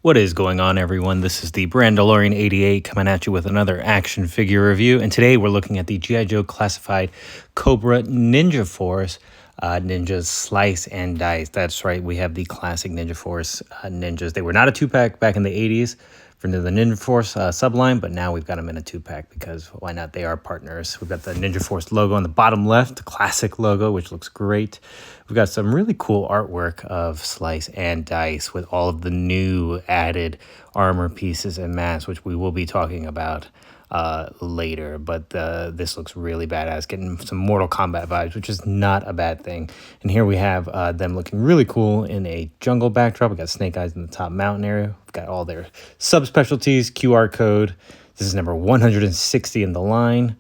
What is going on, everyone? This is the Brandalorian 88 coming at you with another action figure review. And today we're looking at the G.I. Joe Classified Cobra Ninja Force Ninjas Slice and Dice. That's right, we have the classic Ninja Force Ninjas. They were not a two-pack back in the 80s for the Ninja Force subline, but now we've got them in a two-pack because why not? They are partners. We've got the Ninja Force logo on the bottom left, the classic logo, which looks great. We've got some really cool artwork of Slice and Dice with all of the new added armor pieces and masks, which we will be talking about later. But this looks really badass, getting some Mortal Kombat vibes, which is not a bad thing. And here we have them looking really cool in a jungle backdrop. We got Snake Eyes in the top mountain area. We've got all their subspecialties, QR code. This is number 160 in the line.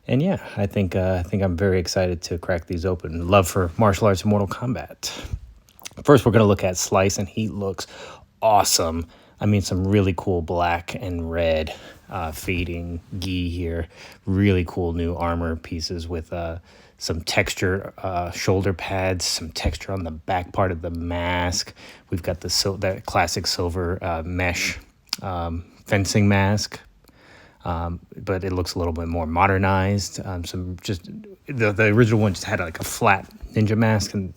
And yeah, I think I'm very excited to crack these open. Love for martial arts and Mortal Kombat. First, we're going to look at Slice, and he looks awesome. I mean, some really cool black and red fading gi here. Really cool new armor pieces with some texture shoulder pads, some texture on the back part of the mask. We've got that classic silver mesh fencing mask. But it looks a little bit more modernized. The original one just had like a flat ninja mask, and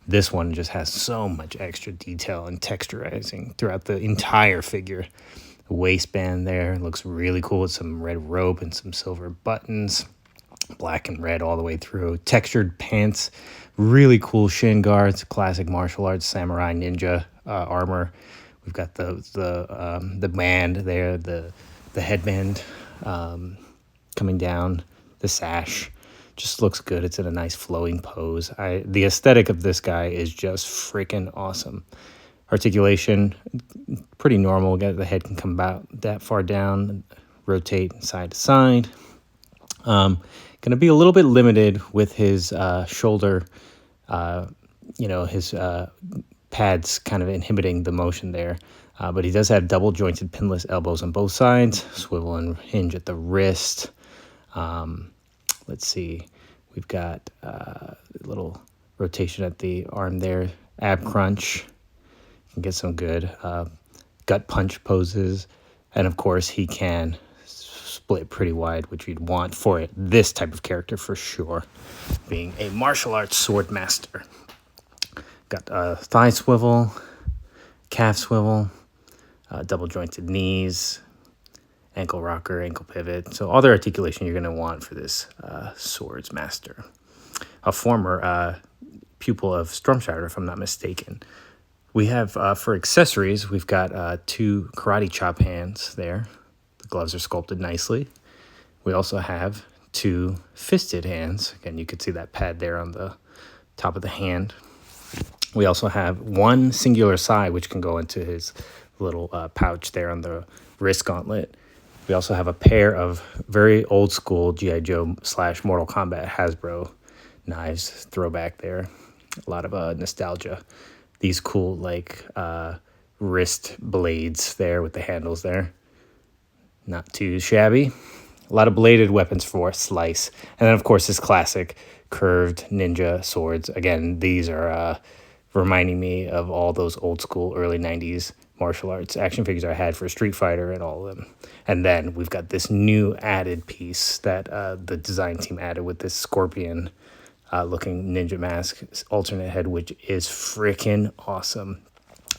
this one just has so much extra detail and texturizing throughout the entire figure. The waistband there looks really cool with some red rope and some silver buttons, black and red all the way through. Textured pants, really cool shin guards, classic martial arts samurai ninja armor. We've got the band there, the headband coming down, the sash just looks good. It's in a nice flowing pose. The aesthetic of this guy is just freaking awesome. Articulation, pretty normal. The head can come about that far down, rotate side to side. Going to be a little bit limited with his shoulder, his pads kind of inhibiting the motion there. But he does have double jointed pinless elbows on both sides, swivel and hinge at the wrist. Let's see, we've got a little rotation at the arm there, ab crunch. You can get some good gut punch poses. And of course, he can split pretty wide, which you'd want for this type of character for sure, being a martial arts sword master. Got thigh swivel, calf swivel, double jointed knees, ankle rocker, ankle pivot. So all the articulation you're going to want for this swords master. A former pupil of Stormshadow, if I'm not mistaken. We have, for accessories, we've got 2 karate chop hands there. The gloves are sculpted nicely. We also have 2 fisted hands. Again, you could see that pad there on the top of the hand. We also have 1 singular sai, which can go into his little pouch there on the wrist gauntlet. We also have a pair of very old school G.I. Joe / Mortal Kombat Hasbro knives, throwback there. A lot of nostalgia. These cool wrist blades there with the handles there. Not too shabby. A lot of bladed weapons for Slice. And then, of course, this classic curved ninja swords. Again, these are reminding me of all those old school early 90s martial arts action figures I had for Street Fighter and all of them. And then we've got this new added piece that the design team added with this scorpion looking ninja mask, alternate head, which is freaking awesome.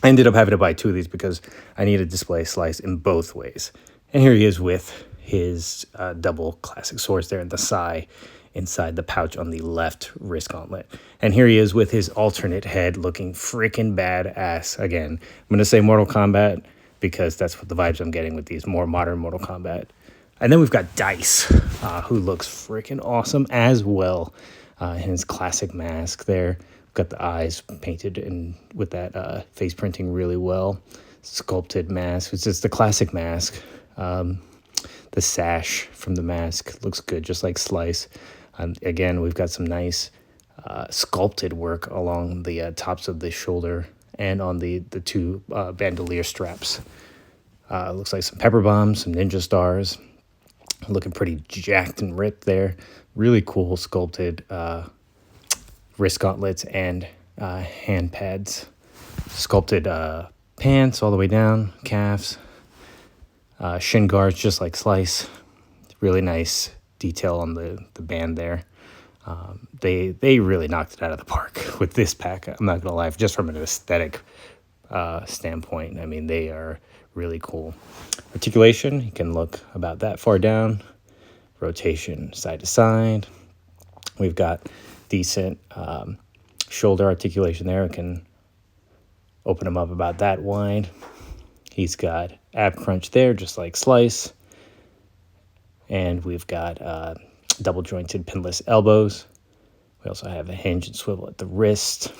I ended up having to buy 2 of these because I need to display Slice in both ways. And here he is with his double classic swords there in the sai inside the pouch on the left wrist gauntlet. And here he is with his alternate head looking freaking badass. Again, I'm going to say Mortal Kombat because that's what the vibes I'm getting with these more modern Mortal Kombat. And then we've got Dice, who looks freaking awesome as well in his classic mask there. We've got the eyes painted and with that face printing really well. Sculpted mask. It's just the classic mask. The sash from the mask looks good, just like Slice. Again, we've got some nice sculpted work along the tops of the shoulder and on the 2 bandolier straps. Looks like some pepper bombs, some ninja stars. Looking pretty jacked and ripped there. Really cool sculpted wrist gauntlets and hand pads. Sculpted pants all the way down, calves, shin guards, just like Slice. Really nice detail on the band there. They really knocked it out of the park with this pack. I'm not gonna lie, just from an aesthetic standpoint. I mean, they are really cool. Articulation, you can look about that far down. Rotation side to side. We've got decent shoulder articulation there. I can open them up about that wide. He's got ab crunch there, just like Slice. And we've got double jointed pinless elbows. We also have a hinge and swivel at the wrist.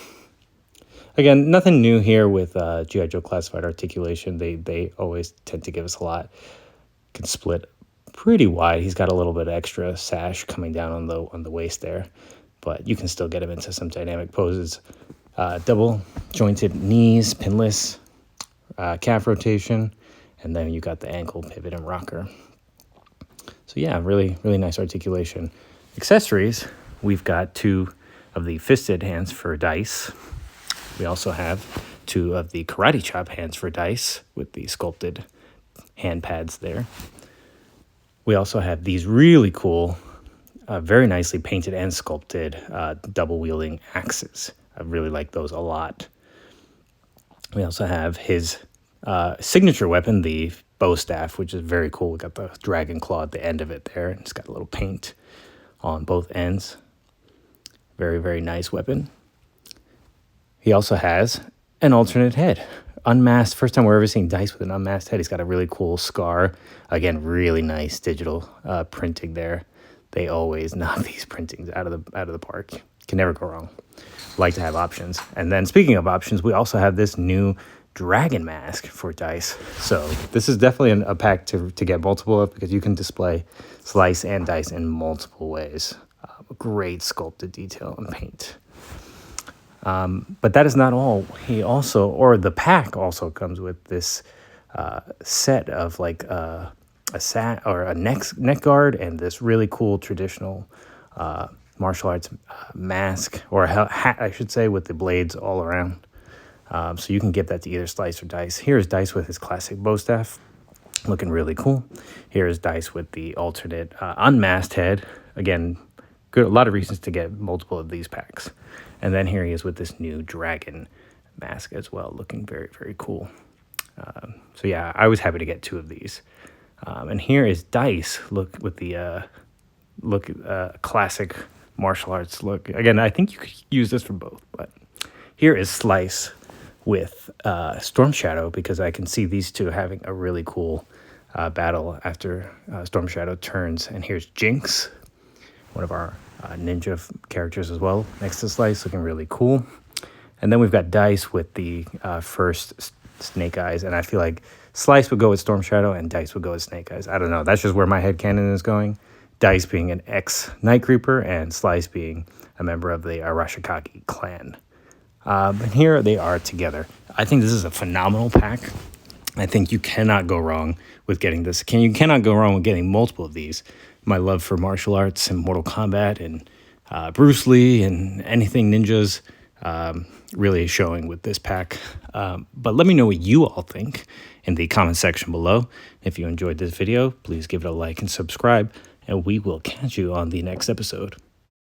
Again, nothing new here with G.I. Joe classified articulation. They always tend to give us a lot. Can split pretty wide. He's got a little bit of extra sash coming down on the waist there, but you can still get him into some dynamic poses. Double jointed knees, pinless, calf rotation, and then you got the ankle pivot and rocker. So yeah, really nice articulation. Accessories, we've got 2 of the fisted hands for dice. We also have 2 of the karate chop hands for dice with the sculpted hand pads there. We also have these really cool, very nicely painted and sculpted double wielding axes. I really like those a lot. We also have his signature weapon, the bow staff, which is very cool. We got the dragon claw at the end of it there. And it's got a little paint on both ends. Very nice weapon. He also has an alternate head. Unmasked. First time we're ever seeing Dice with an unmasked head. He's got a really cool scar. Again, really nice digital printing there. They always knock these printings out of the park. Can never go wrong. Like to have options. And then speaking of options, we also have this new dragon mask for Dice. So this is definitely a pack to get multiple of, because you can display Slice and Dice in multiple ways. Great sculpted detail and paint. But that is not all. The pack also comes with this set of like a neck guard and this really cool traditional martial arts mask, or a hat, I should say, with the blades all around. So you can give that to either Slice or Dice. Here's Dice with his classic bow staff, looking really cool. Here's Dice with the alternate unmasked head. Again, good. A lot of reasons to get multiple of these packs. And then here he is with this new dragon mask as well, looking very cool. So yeah, I was happy to get 2 of these. And here is Dice, look with the classic martial arts look. Again, I think you could use this for both, but here is Slice with Storm Shadow, because I can see these 2 having a really cool battle after Storm Shadow turns. And here's Jinx, one of our ninja characters as well, next to Slice, looking really cool. And then we've got Dice with the first Snake Eyes, and I feel like Slice would go with Storm Shadow and Dice would go with Snake Eyes. I don't know, that's just where my headcanon is going. Dice being an ex-Night Creeper and Slice being a member of the Arashikage clan. But here they are together. I think this is a phenomenal pack. I think you cannot go wrong with getting this. You cannot go wrong with getting multiple of these. My love for martial arts and Mortal Kombat and Bruce Lee and anything ninjas really is showing with this pack. But let me know what you all think in the comment section below. If you enjoyed this video, please give it a like and subscribe, and we will catch you on the next episode.